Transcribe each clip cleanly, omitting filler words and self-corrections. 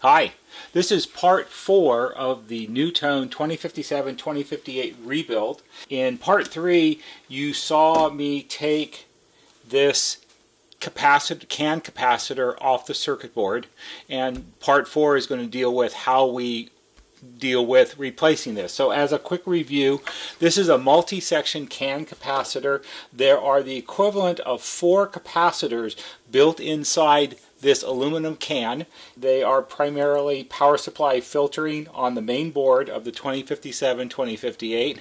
Hi, this is part 4 of the NuTone 2057-2058 rebuild. In part 3, you saw me take this can capacitor off the circuit board, and part 4 is going to deal with how we deal with replacing this. So as a quick review, this is a multi-section can capacitor. There are the equivalent of 4 capacitors built inside this aluminum can. They are primarily power supply filtering on the main board of the 2057-2058.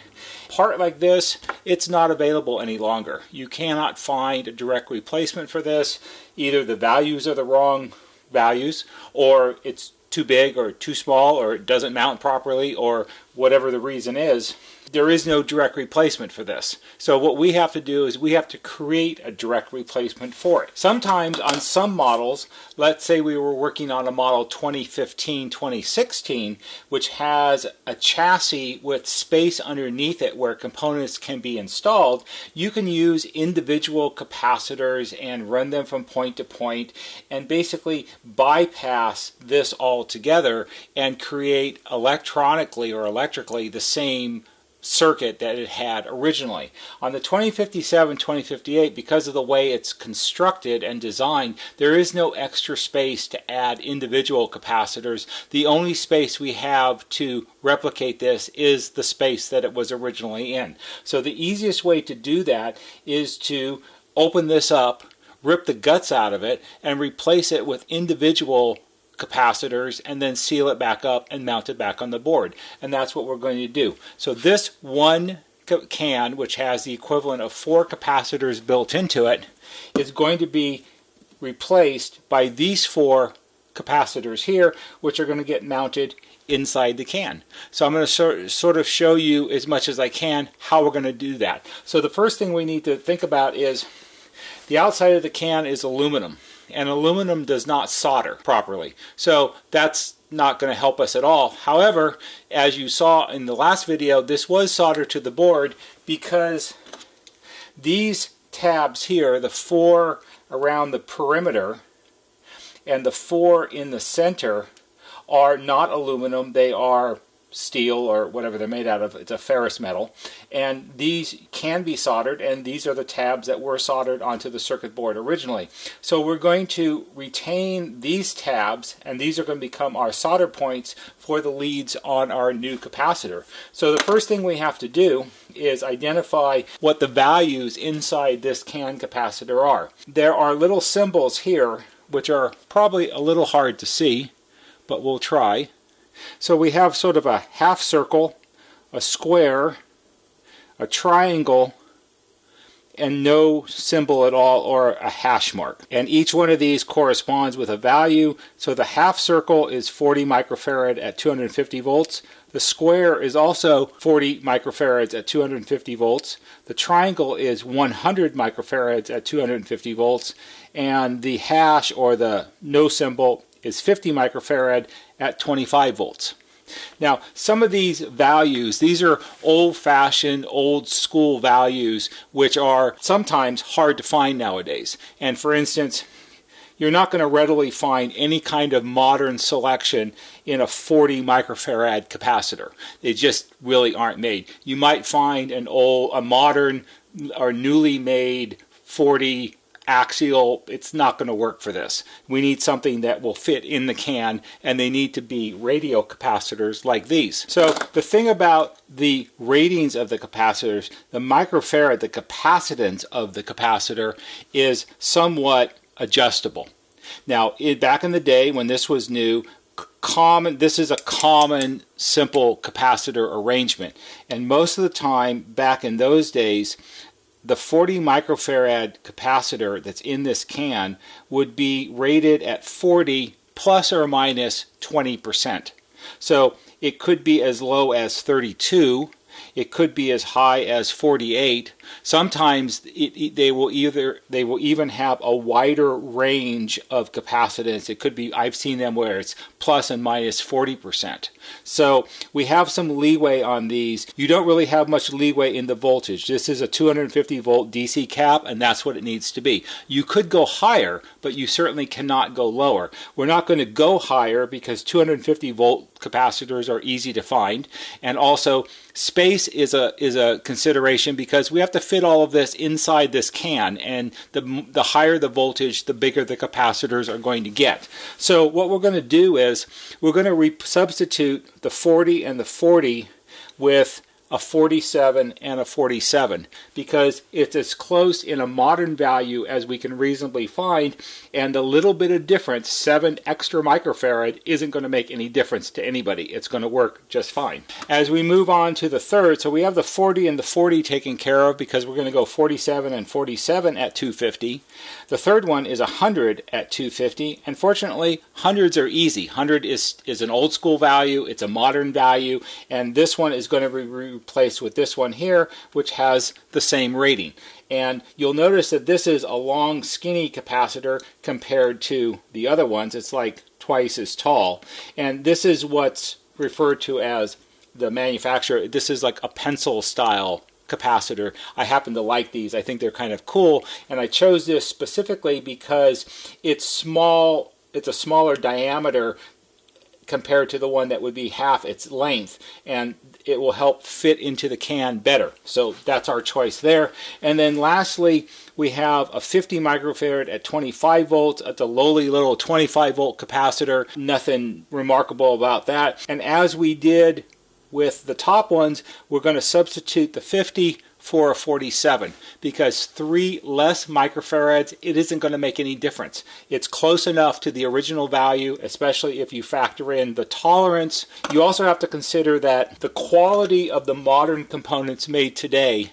Part like this, it's not available any longer. You cannot find a direct replacement for this. Either the values are the wrong values, or it's too big or too small, or it doesn't mount properly, or whatever the reason is. There is no direct replacement for this. So what we have to do is we have to create a direct replacement for it. Sometimes on some models, let's say we were working on a model 2015-2016, which has a chassis with space underneath it where components can be installed, you can use individual capacitors and run them from point to point and basically bypass this altogether and create electronically or electrically the same circuit that it had originally. On the 2057-2058, because of the way it's constructed and designed, there is no extra space to add individual capacitors. The only space we have to replicate this is the space that it was originally in. So the easiest way to do that is to open this up, rip the guts out of it, and replace it with individual capacitors, and then seal it back up and mount it back on the board. And that's what we're going to do. So this one can, which has the equivalent of 4 capacitors built into it, is going to be replaced by these 4 capacitors here, which are going to get mounted inside the can. So I'm going to sort of show you as much as I can how we're going to do that. So the first thing we need to think about is the outside of the can is aluminum. And aluminum does not solder properly. So that's not going to help us at all. However, as you saw in the last video, this was soldered to the board because these tabs here, the 4 around the perimeter and the 4 in the center, are not aluminum. They are steel or whatever they're made out of. It's a ferrous metal, and these can be soldered, and these are the tabs that were soldered onto the circuit board originally. So we're going to retain these tabs, and these are going to become our solder points for the leads on our new capacitor. So the first thing we have to do is identify what the values inside this can capacitor are. There are little symbols here which are probably a little hard to see, but we'll try. So we have sort of a half circle, a square, a triangle, and no symbol at all, or a hash mark. And each one of these corresponds with a value. So the half circle is 40 microfarad at 250 volts. The square is also 40 microfarads at 250 volts. The triangle is 100 microfarads at 250 volts. And the hash, or the no symbol, is 50 microfarad at 25 volts. Now, some of these values, these are old-fashioned, old-school values, which are sometimes hard to find nowadays. And for instance, you're not going to readily find any kind of modern selection in a 40 microfarad capacitor. They just really aren't made. You might find a modern or newly made 40 axial. It's not going to work for this. We need something that will fit in the can, and they need to be radio capacitors like these. So the thing about the ratings of the capacitors, the microfarad, the capacitance of the capacitor, is somewhat adjustable. Now, back in the day when this was new, this is a common simple capacitor arrangement, and most of the time back in those days, the 40 microfarad capacitor that's in this can would be rated at 40 plus or minus 20%. So it could be as low as 32, it could be as high as 48, Sometimes they will even have a wider range of capacitance. It could be, I've seen them where it's plus and minus 40%. So we have some leeway on these. You don't really have much leeway in the voltage. This is a 250 volt DC cap, and that's what it needs to be. You could go higher, but you certainly cannot go lower. We're not going to go higher because 250 volt capacitors are easy to find, and also space is a consideration because we have to fit all of this inside this can, and the higher the voltage, the bigger the capacitors are going to get. So what we're going to do is we're going to substitute the 40 and the 40 with a 47 and a 47 because it's as close in a modern value as we can reasonably find, and a little bit of difference, 7 extra microfarad, isn't going to make any difference to anybody. It's going to work just fine. As we move on to the third, so we have the 40 and the 40 taken care of because we're going to go 47 and 47 at 250. The third one is 100 at 250, and fortunately hundreds are easy. 100 is an old school value, it's a modern value, and this one is going to be replaced with this one here, which has the same rating. And you'll notice that this is a long skinny capacitor compared to the other ones. It's like twice as tall, and this is what's referred to as the manufacturer. This is like a pencil style capacitor. I happen to like these. I think they're kind of cool, and I chose this specifically because it's small. It's a smaller diameter compared to the one that would be half its length, and it will help fit into the can better. So that's our choice there. And then lastly, we have a 50 microfarad at 25 volts at the lowly little 25 volt capacitor. Nothing remarkable about that. And as we did with the top ones, we're going to substitute the 50 for a 47 because 3 less microfarads, it isn't going to make any difference. It's close enough to the original value, especially if you factor in the tolerance. You also have to consider that the quality of the modern components made today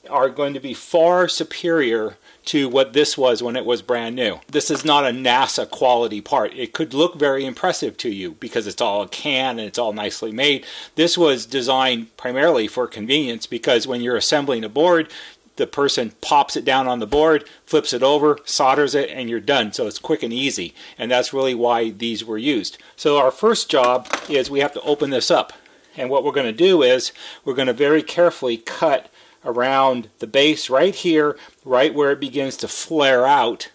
are going to be far superior to what this was when it was brand new. This is not a NASA quality part. It could look very impressive to you because it's all a can and it's all nicely made. This was designed primarily for convenience because when you're assembling a board, the person pops it down on the board, flips it over, solders it, and you're done. So it's quick and easy, and that's really why these were used. So our first job is we have to open this up, and what we're going to do is we're going to very carefully cut around the base right here, right where it begins to flare out,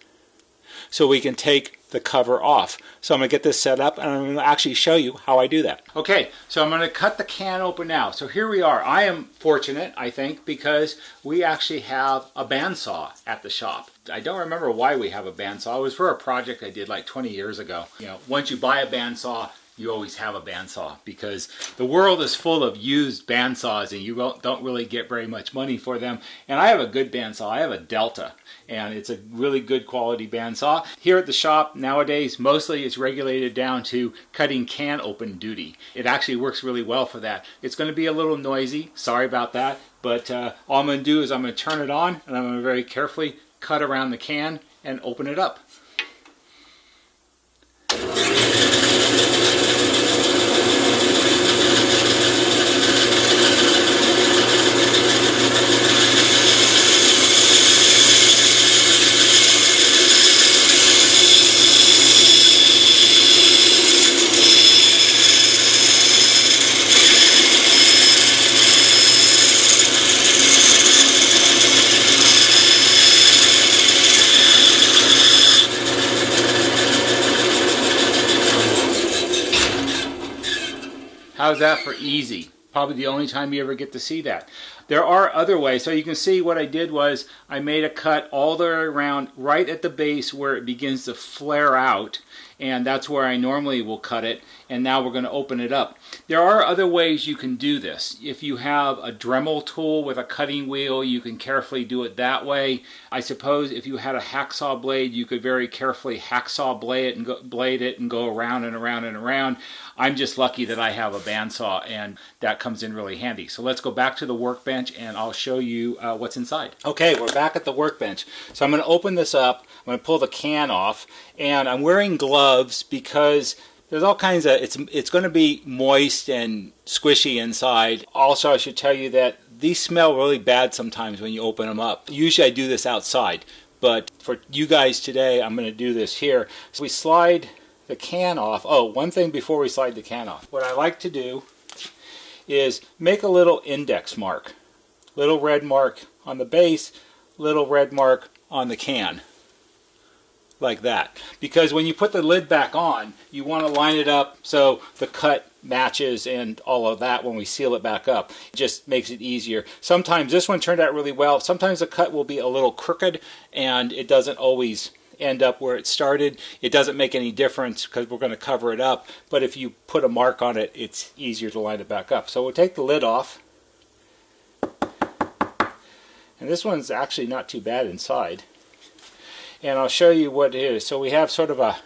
so we can take the cover off. So I'm going to get this set up and I'm going to actually show you how I do that. Okay, so I'm going to cut the can open now. So here we are. I am fortunate, I think, because we actually have a bandsaw at the shop. I don't remember why we have a bandsaw. It was for a project I did like 20 years ago. You know, once you buy a bandsaw, you always have a bandsaw because the world is full of used bandsaws and you don't really get very much money for them. And I have a good bandsaw. I have a Delta, and it's a really good quality bandsaw. Here at the shop nowadays, mostly it's regulated down to cutting can open duty. It actually works really well for that. It's going to be a little noisy. Sorry about that. But all I'm going to do is I'm going to turn it on and I'm going to very carefully cut around the can and open it up. How's that for easy? Probably the only time you ever get to see that. There are other ways. So you can see what I did was I made a cut all the way around right at the base where it begins to flare out, and that's where I normally will cut it, and now we're going to open it up. There are other ways you can do this. If you have a Dremel tool with a cutting wheel, you can carefully do it that way. I suppose if you had a hacksaw blade, you could very carefully hacksaw blade it and go around and around and around. I'm just lucky that I have a bandsaw, and that comes in really handy. So let's go back to the workbench and I'll show you what's inside. Okay, we're back at the workbench. So I'm going to open this up, I'm going to pull the can off, and I'm wearing gloves because there's all kinds of, it's going to be moist and squishy inside. Also, I should tell you that these smell really bad sometimes when you open them up. Usually I do this outside, but for you guys today, I'm going to do this here. So we slide the can off. Oh, one thing before we slide the can off. What I like to do is make a little index mark. Little red mark on the base, little red mark on the can. Like that. Because when you put the lid back on, you want to line it up so the cut matches and all of that when we seal it back up. It just makes it easier. Sometimes this one turned out really well. Sometimes the cut will be a little crooked and it doesn't always end up where it started. It doesn't make any difference because we're going to cover it up. But if you put a mark on it, it's easier to line it back up. So we'll take the lid off. And this one's actually not too bad inside. And I'll show you what it is. So we have sort of a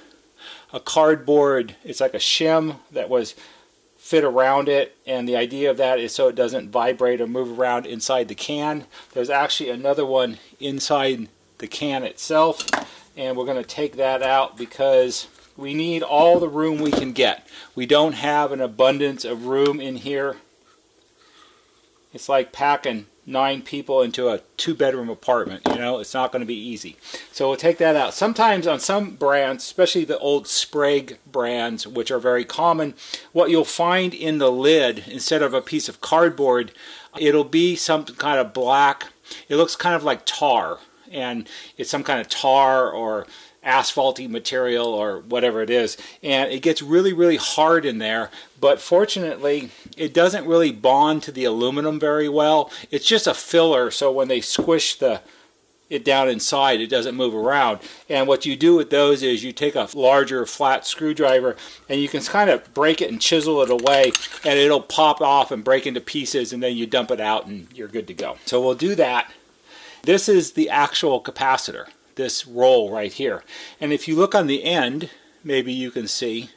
cardboard, it's like a shim that was fit around it, and the idea of that is so it doesn't vibrate or move around inside the can. There's actually another one inside the can itself, and we're going to take that out because we need all the room we can get. We don't have an abundance of room in here. It's like packing 9 people into a 2-bedroom apartment. You know, it's not going to be easy. So we'll take that out. Sometimes on some brands, especially the old Sprague brands, which are very common, what you'll find in the lid, instead of a piece of cardboard, it'll be some kind of black, it looks kind of like tar. And it's some kind of tar or asphalty material or whatever it is, and it gets really, really hard in there. But fortunately, it doesn't really bond to the aluminum very well. It's just a filler, so when they squish it down inside, it doesn't move around. And what you do with those is you take a larger flat screwdriver and you can kind of break it and chisel it away, and it'll pop off and break into pieces, and then you dump it out and you're good to go. So we'll do that. This is the actual capacitor, this roll right here. And if you look on the end, maybe you can see,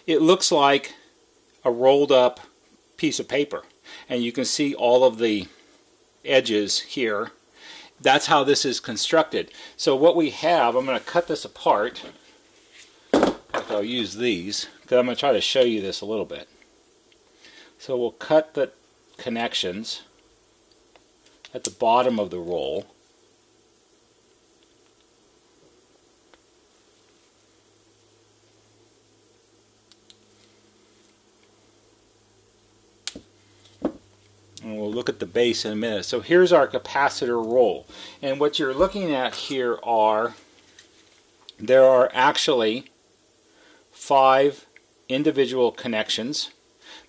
it looks like a rolled up piece of paper. And you can see all of the edges here. That's how this is constructed. So what we have, I'm going to cut this apart. I'll use these, because I'm going to try to show you this a little bit. So we'll cut the connections at the bottom of the roll. And we'll look at the base in a minute. So here's our capacitor roll. And what you're looking at here there are actually 5 individual connections,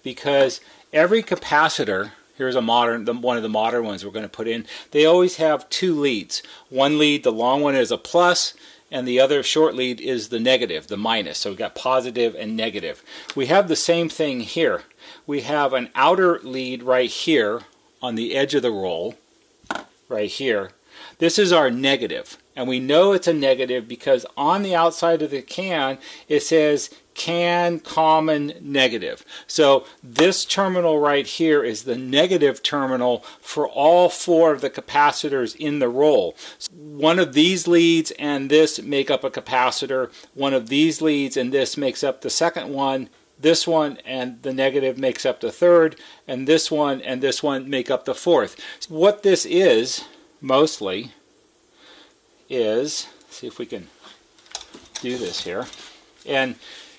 because every capacitor, here's one of the modern ones we're going to put in, they always have 2 leads. One lead, the long one, is a plus, and the other short lead is the negative, the minus. So we've got positive and negative. We have the same thing here. We have an outer lead right here on the edge of the roll, right here. This is our negative, and we know it's a negative because on the outside of the can it says can common negative. So this terminal right here is the negative terminal for all 4 of the capacitors in the roll. One of these leads and this make up a capacitor. One of these leads and this makes up the second one. This one and the negative makes up the third, and this one make up the fourth. What this is mostly is, see if we can do this here, and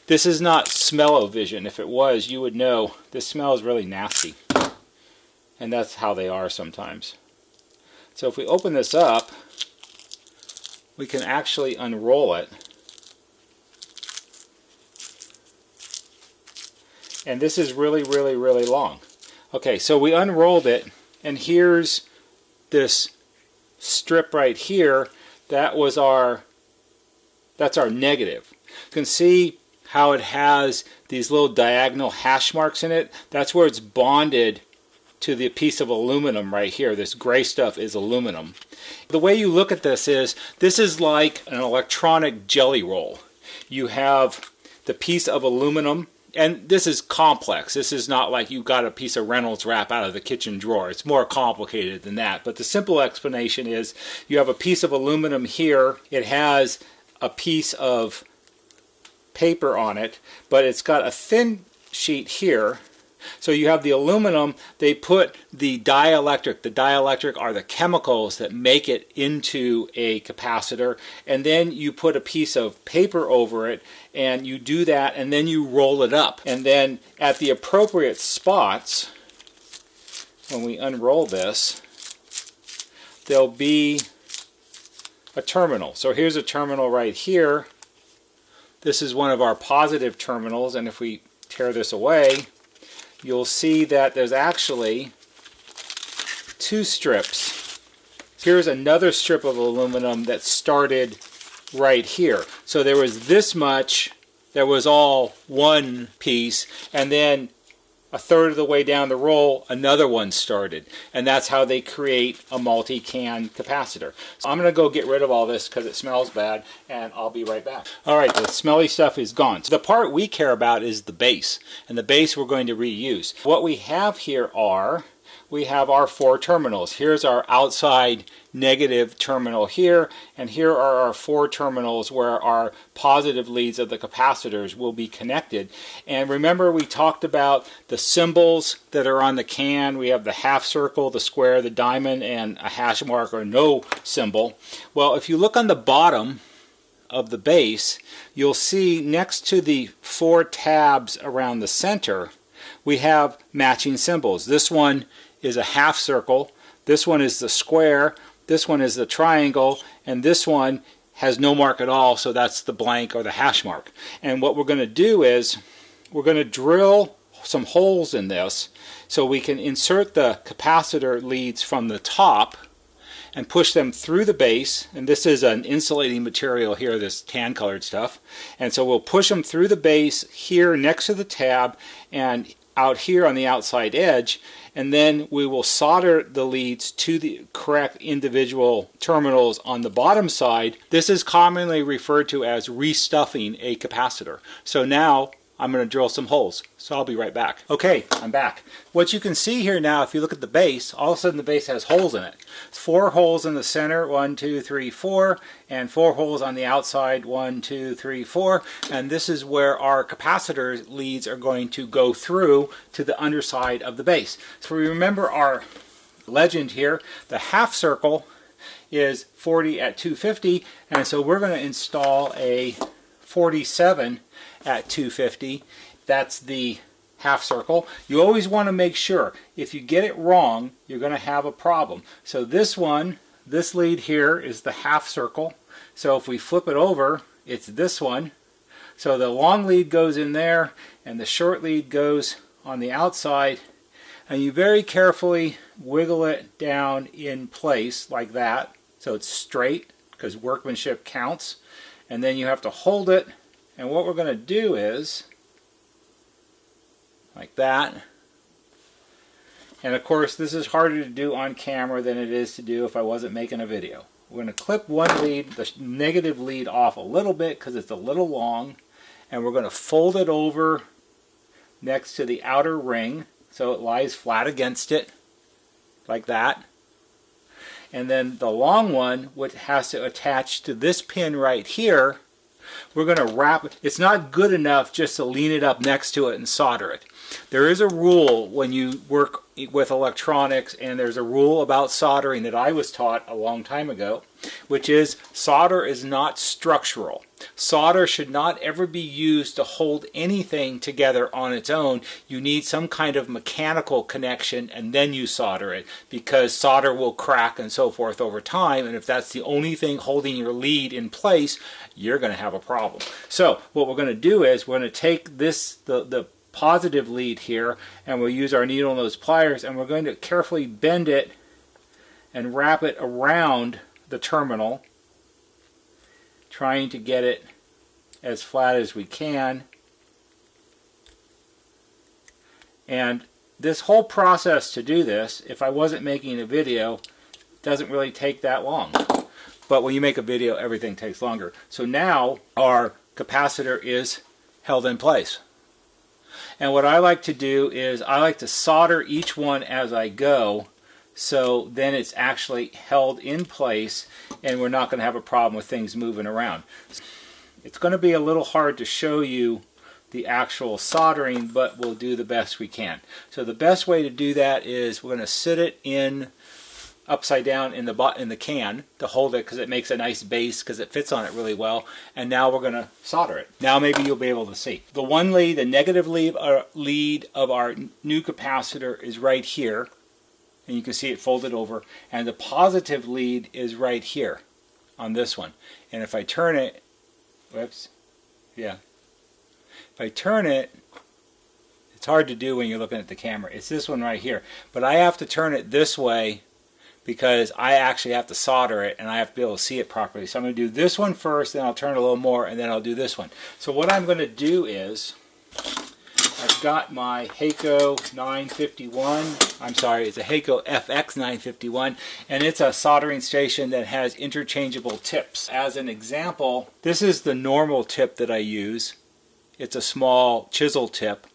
this is not smell-o-vision. If it was, you would know this smells really nasty, and that's how they are sometimes. So if we open this up, we can actually unroll it. And this is really, really, really long. Okay, so we unrolled it, and here's this strip right here. That's our negative. You can see how it has these little diagonal hash marks in it. That's where it's bonded to the piece of aluminum right here. This gray stuff is aluminum. The way you look at this is like an electronic jelly roll. You have the piece of aluminum, and this is complex. This is not like you got a piece of Reynolds wrap out of the kitchen drawer. It's more complicated than that. But the simple explanation is you have a piece of aluminum here. It has a piece of paper on it, but it's got a thin sheet here So you have the aluminum, they put the dielectric. The dielectric are the chemicals that make it into a capacitor, and then you put a piece of paper over it, and you do that, and then you roll it up. And then at the appropriate spots, when we unroll this, there'll be a terminal. So here's a terminal right here. This is one of our positive terminals, and if we tear this away, you'll see that there's actually two strips. Here's another strip of aluminum that started right here. So there was this much that was all one piece, and then a third of the way down the roll, another one started. And that's how they create a multi-can capacitor. So I'm going to go get rid of all this because it smells bad, and I'll be right back. Alright, the smelly stuff is gone. So the part we care about is the base, and the base we're going to reuse. What we have here are, we have our 4 terminals. Here's our outside negative terminal here, and here are our 4 terminals where our positive leads of the capacitors will be connected. And remember, we talked about the symbols that are on the can. We have the half circle, the square, the diamond, and a hash mark or no symbol. Well, if you look on the bottom of the base, you'll see next to the 4 tabs around the center, we have matching symbols. This one is a half circle, this one is the square, this one is the triangle, and this one has no mark at all, so that's the blank or the hash mark. And what we're going to do is we're going to drill some holes in this so we can insert the capacitor leads from the top and push them through the base. And this is an insulating material here, this tan colored stuff. And so we'll push them through the base here next to the tab and out here on the outside edge, and then we will solder the leads to the correct individual terminals on the bottom side. This is commonly referred to as restuffing a capacitor. So now I'm going to drill some holes. So I'll be right back. Okay, I'm back. What you can see here now, if you look at the base, all of a sudden the base has holes in it. 4 holes in the center, 1, 2, 3, 4, and 4 holes on the outside, 1, 2, 3, 4. And this is where our capacitor leads are going to go through to the underside of the base. So remember our legend here, the half circle is 40 at 250, and so we're going to install a 47 at 250. That's the half circle. You always want to make sure, if you get it wrong, you're going to have a problem. So this one, this lead here is the half circle. So if we flip it over, it's this one. So the long lead goes in there, and the short lead goes on the outside. And you very carefully wiggle it down in place like that, so it's straight, because workmanship counts. And then you have to hold it. And what we're going to do is, like that. And of course, this is harder to do on camera than it is to do if I wasn't making a video. We're going to clip one lead, the negative lead, off a little bit because it's a little long. And we're going to fold it over next to the outer ring so it lies flat against it, like that. And then the long one, which has to attach to this pin right here, we're going to wrap it. It's not good enough just to lean it up next to it and solder it. There is a rule when you work with electronics, and there's a rule about soldering that I was taught a long time ago, which is solder is not structural. Solder should not ever be used to hold anything together on its own. You need some kind of mechanical connection, and then you solder it, because solder will crack and so forth over time, and if that's the only thing holding your lead in place, you're going to have a problem. So what we're going to do is we're going to take this, the positive lead here, and we'll use our needle nose pliers, and we're going to carefully bend it and wrap it around the terminal, trying to get it as flat as we can. And this whole process to do this, if I wasn't making a video, doesn't really take that long. But when you make a video, everything takes longer. So now our capacitor is held in place. And what I like to do is I like to solder each one as I go, so then it's actually held in place and we're not going to have a problem with things moving around. It's going to be a little hard to show you the actual soldering, but we'll do the best we can. So the best way to do that is we're going to sit it in upside down in the can to hold it, because it makes a nice base because it fits on it really well. And now we're going to solder it. Now maybe you'll be able to see. The one lead, the negative lead of our new capacitor is right here. And you can see it folded over. And the positive lead is right here on this one. And if I turn it, whoops, yeah. If I turn it, it's hard to do when you're looking at the camera. It's this one right here. But I have to turn it this way because I actually have to solder it and I have to be able to see it properly. So I'm going to do this one first, then I'll turn it a little more, and then I'll do this one. So what I'm going to do is, I've got my Heiko 951, I'm sorry, it's a Heiko FX 951, and it's a soldering station that has interchangeable tips. As an example, this is the normal tip that I use. It's a small chisel tip.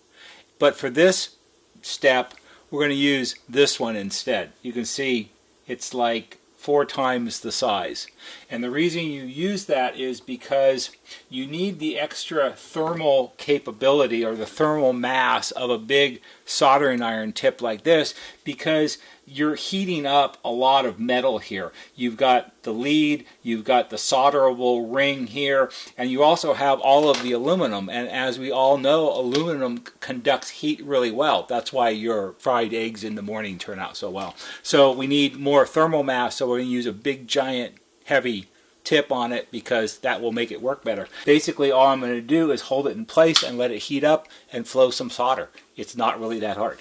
But for this step, we're going to use this one instead. You can see it's like 4 times the size. And the reason you use that is because you need the extra thermal capability or the thermal mass of a big soldering iron tip like this, because you're heating up a lot of metal here. You've got the lead, you've got the solderable ring here, and you also have all of the aluminum. And as we all know, aluminum conducts heat really well. That's why your fried eggs in the morning turn out so well. So we need more thermal mass, so we're going to use a big, giant, heavy tip on it, because that will make it work better. Basically, all I'm going to do is hold it in place and let it heat up and flow some solder. It's not really that hard.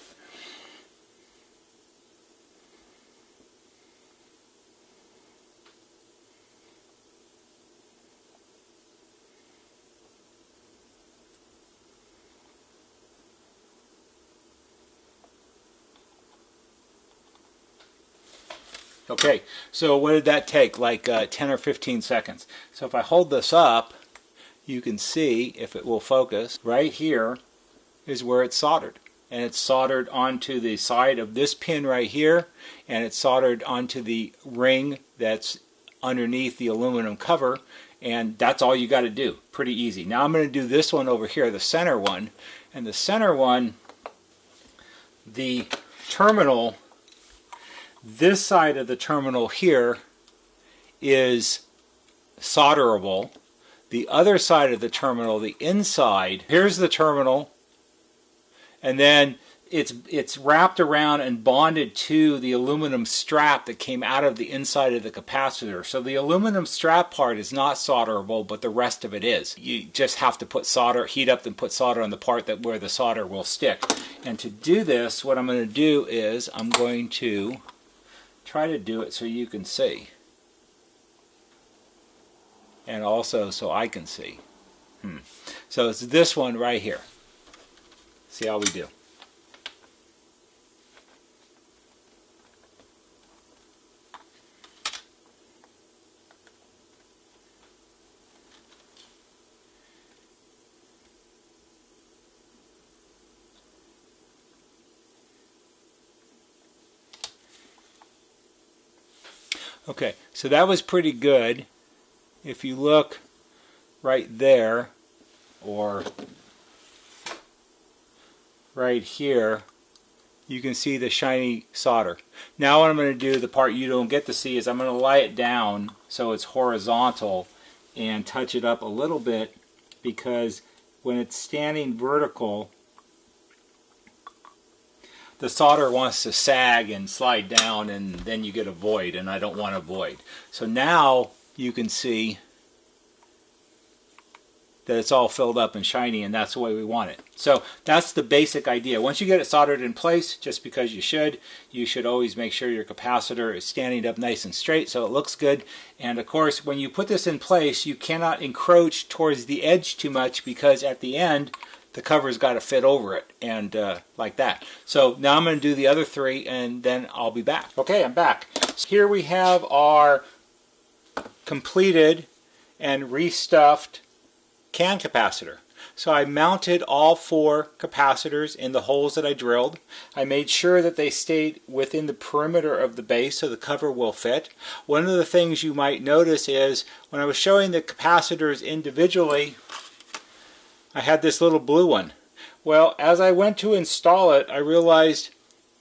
Okay, so what did that take? Like 10 or 15 seconds. So if I hold this up, you can see, if it will focus, right here is where it's soldered. And it's soldered onto the side of this pin right here, and it's soldered onto the ring that's underneath the aluminum cover, and that's all you got to do. Pretty easy. Now I'm going to do this one over here, the center one. And the center one, the terminal, this side of the terminal here is solderable. The other side of the terminal, the inside, here's the terminal, and then it's wrapped around and bonded to the aluminum strap that came out of the inside of the capacitor. So the aluminum strap part is not solderable, but the rest of it is. You just have to put solder, heat up and put solder on the part that where the solder will stick. And to do this, what I'm going to do is I'm going to try to do it so you can see, and also so I can see. So it's this one right here. See how we do. Okay, so that was pretty good. If you look right there, or right here, you can see the shiny solder. Now what I'm going to do, the part you don't get to see, is I'm going to lie it down so it's horizontal and touch it up a little bit, because when it's standing vertical, the solder wants to sag and slide down, and then you get a void, and I don't want a void. So now you can see that it's all filled up and shiny, and that's the way we want it. So that's the basic idea. Once you get it soldered in place, just because you should always make sure your capacitor is standing up nice and straight so it looks good. And of course, when you put this in place, you cannot encroach towards the edge too much, because at the end, the cover's got to fit over it, and like that. So now I'm going to do the other 3, and then I'll be back. Okay, I'm back. So here we have our completed and restuffed can capacitor. So I mounted all 4 capacitors in the holes that I drilled. I made sure that they stayed within the perimeter of the base so the cover will fit. One of the things you might notice is when I was showing the capacitors individually, I had this little blue one. Well, as I went to install it, I realized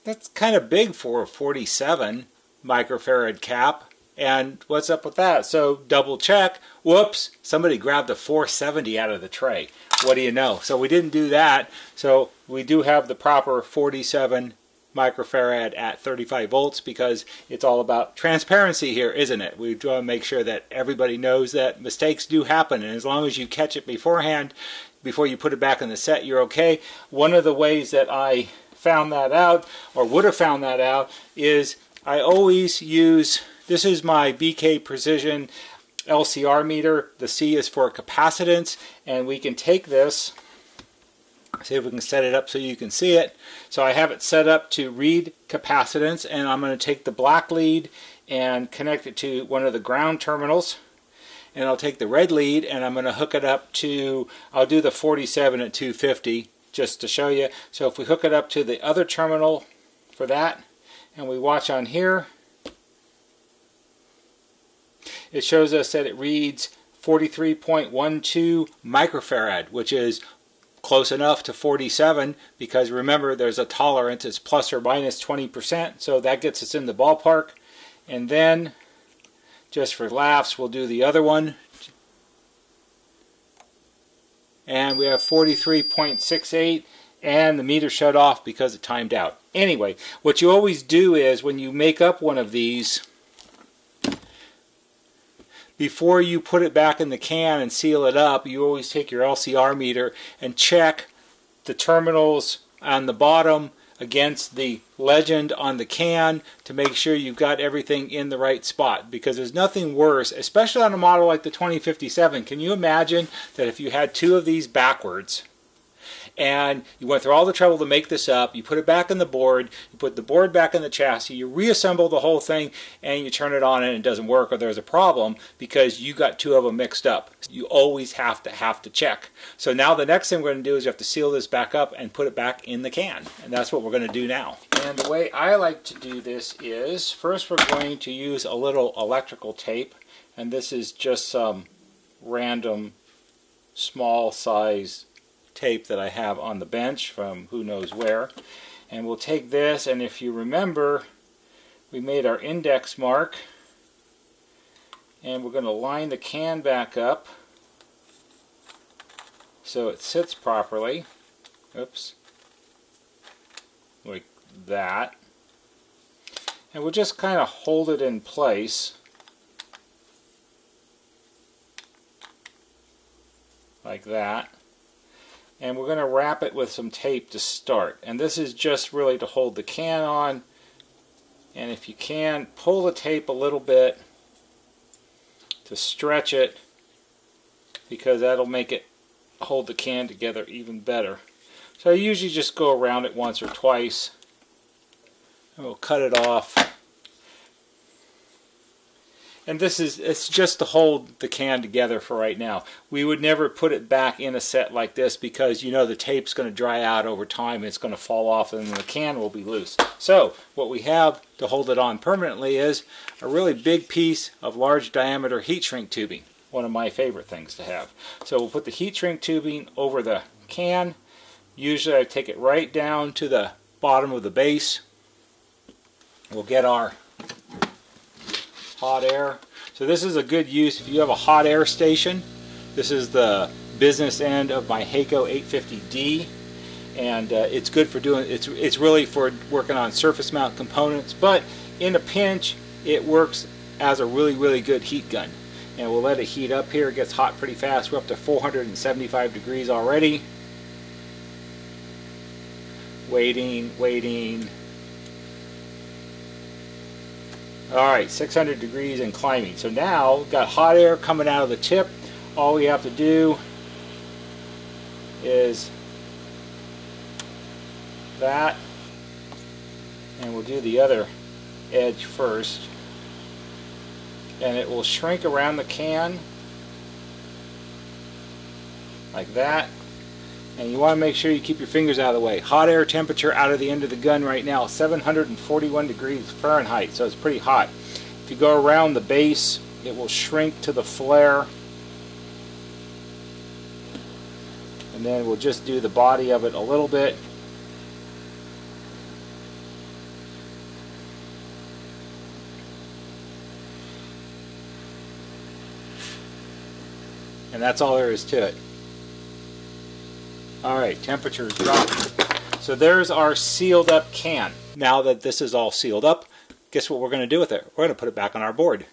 that's kind of big for a 47 microfarad cap. And what's up with that? So double check. Whoops, somebody grabbed a 470 out of the tray. What do you know? So we didn't do that. So we do have the proper 47 microfarad at 35 volts because it's all about transparency here, isn't it? We want to make sure that everybody knows that mistakes do happen, and as long as you catch it beforehand, before you put it back in the set, you're okay. One of the ways that I found that out, or would have found that out, is I always use, this is my BK Precision LCR meter. The C is for capacitance, and we can take this, see if we can set it up so you can see it. So I have it set up to read capacitance, and I'm going to take the black lead and connect it to one of the ground terminals, and I'll take the red lead and I'm going to hook it up to, I'll do the 47 at 250 just to show you. So if we hook it up to the other terminal for that, and we watch on here, it shows us that it reads 43.12 microfarad, which is close enough to 47, because remember there's a tolerance, it's plus or minus 20%, so that gets us in the ballpark. And then just for laughs we'll do the other one, and we have 43.68, and the meter shut off because it timed out. Anyway, what you always do is when you make up one of these, before you put it back in the can and seal it up, you always take your LCR meter and check the terminals on the bottom against the legend on the can to make sure you've got everything in the right spot, because there's nothing worse, especially on a model like the 2057. Can you imagine that if you had two of these backwards and you went through all the trouble to make this up, you put it back in the board, you put the board back in the chassis, you reassemble the whole thing, and you turn it on and it doesn't work, or there's a problem because you got two of them mixed up. You always have to check. So now the next thing we're going to do is you have to seal this back up and put it back in the can, and that's what we're going to do now. And the way I like to do this is, first we're going to use a little electrical tape, and this is just some random small size tape that I have on the bench from who knows where. And we'll take this, and if you remember, we made our index mark, and we're going to line the can back up so it sits properly. Oops. Like that. And we'll just kind of hold it in place like that. And we're going to wrap it with some tape to start. And this is just really to hold the can on. And if you can, pull the tape a little bit to stretch it, because that'll make it hold the can together even better. So I usually just go around it once or twice, and we'll cut it off. And it's just to hold the can together for right now. We would never put it back in a set like this, because you know the tape's going to dry out over time, it's going to fall off, and the can will be loose. So what we have to hold it on permanently is a really big piece of large diameter heat shrink tubing. One of my favorite things to have. So we'll put the heat shrink tubing over the can. Usually I take it right down to the bottom of the base. We'll get our hot air. So this is a good use if you have a hot air station. This is the business end of my Heiko 850D, and it's good for doing, it's really for working on surface mount components, but in a pinch it works as a really good heat gun. And we'll let it heat up here. It gets hot pretty fast. We're up to 475 degrees already. Waiting. Alright, 600 degrees and climbing. So now, we've got hot air coming out of the tip. All we have to do is that, and we'll do the other edge first. And it will shrink around the can like that. And you want to make sure you keep your fingers out of the way. Hot air temperature out of the end of the gun right now, 741 degrees Fahrenheit, so it's pretty hot. If you go around the base, it will shrink to the flare And then we'll just do the body of it a little bit. And that's all there is to it. Alright, temperature's dropped. So there's our sealed up can. Now that this is all sealed up, guess what we're going to do with it? We're going to put it back on our board.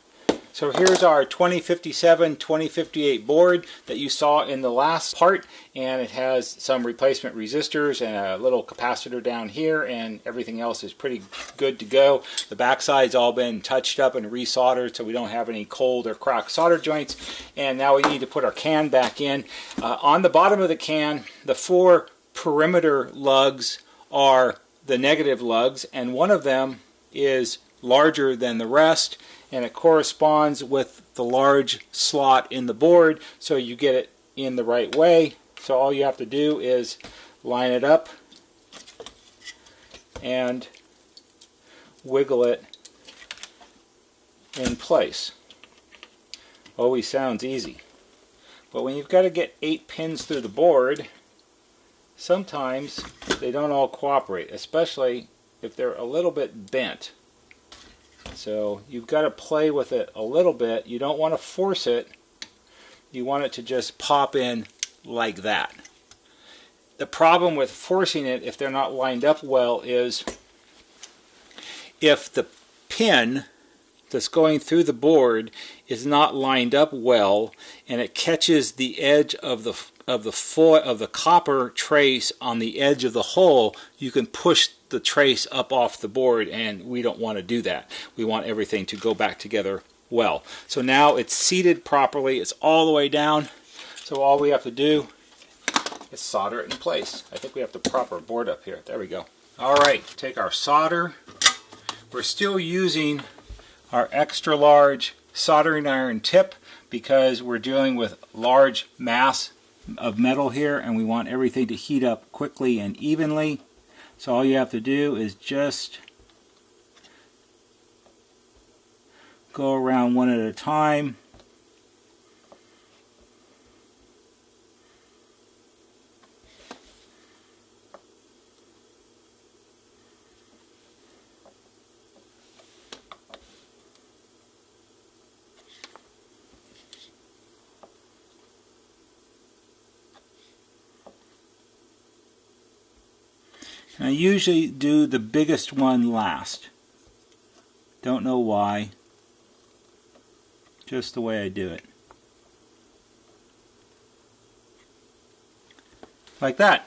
So here's our 2057-2058 board that you saw in the last part, and it has some replacement resistors and a little capacitor down here, and everything else is pretty good to go. The backside's all been touched up and resoldered so we don't have any cold or cracked solder joints. And now we need to put our can back in. On the bottom of the can, the 4 perimeter lugs are the negative lugs, and one of them is larger than the rest, and it corresponds with the large slot in the board, so you get it in the right way. So all you have to do is line it up and wiggle it in place. Always sounds easy, but when you've got to get 8 pins through the board, sometimes they don't all cooperate, especially if they're a little bit bent. So you've got to play with it a little bit. You don't want to force it. You want it to just pop in like that. The problem with forcing it, if they're not lined up well, is if the pin that's going through the board is not lined up well and it catches the edge of the copper trace on the edge of the hole, you can push the trace up off the board, and we don't want to do that. We want everything to go back together well. So now it's seated properly, it's all the way down, so all we have to do is solder it in place. I think we have to prop our board up here. There we go. Alright, take our solder. We're still using our extra large soldering iron tip because we're dealing with large mass of metal here and we want everything to heat up quickly and evenly. So all you have to do is just go around one at a time. I usually do the biggest one last. Don't know why. Just the way I do it. Like that.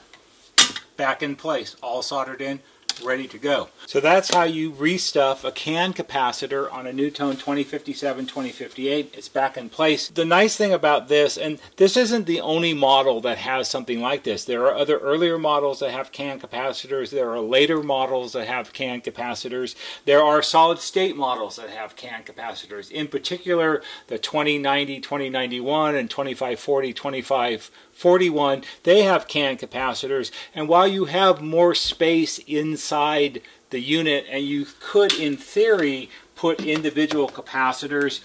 Back in place. All soldered in. Ready to go. So that's how you restuff a can capacitor on a NuTone 2057-2058. It's back in place. The nice thing about this, and this isn't the only model that has something like this. There are other earlier models that have can capacitors. There are later models that have can capacitors. There are solid state models that have can capacitors. In particular, the 2090, 2091, and 2540, 2541, they have can capacitors. And while you have more space inside the unit, and you could in theory put individual capacitors,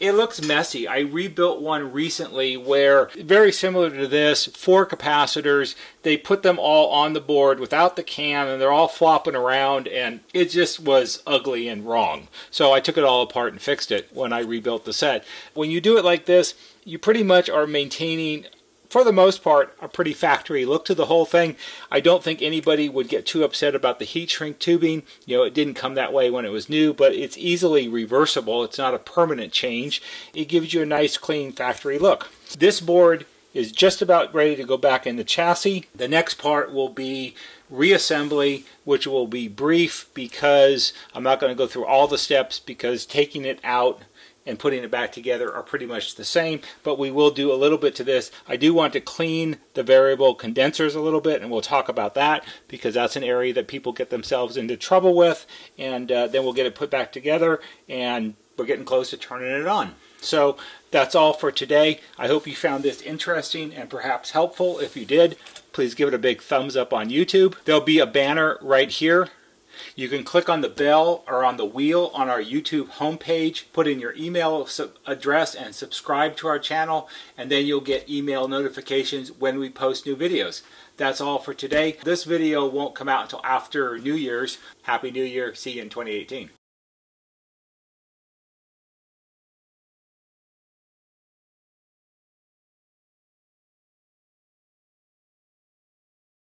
it looks messy. I rebuilt one recently where, very similar to this, 4 capacitors, they put them all on the board without the can and they're all flopping around, and it just was ugly and wrong. So I took it all apart and fixed it when I rebuilt the set. When you do it like this, you pretty much are maintaining, for the most part, a pretty factory look to the whole thing. I don't think anybody would get too upset about the heat shrink tubing. You know, it didn't come that way when it was new, but it's easily reversible. It's not a permanent change. It gives you a nice, clean factory look. This board is just about ready to go back in the chassis. The next part will be reassembly, which will be brief because I'm not going to go through all the steps, because taking it out and putting it back together are pretty much the same, but we will do a little bit to this. I do want to clean the variable condensers a little bit, and we'll talk about that because that's an area that people get themselves into trouble with, and then we'll get it put back together, and we're getting close to turning it on. So that's all for today. I hope you found this interesting and perhaps helpful. If you did, please give it a big thumbs up on YouTube. There'll be a banner right here You can click on the bell or on the wheel on our YouTube homepage, put in your email address and subscribe to our channel, and then you'll get email notifications when we post new videos. That's all for today. This video won't come out until after New Year's. Happy New Year. See you in 2018.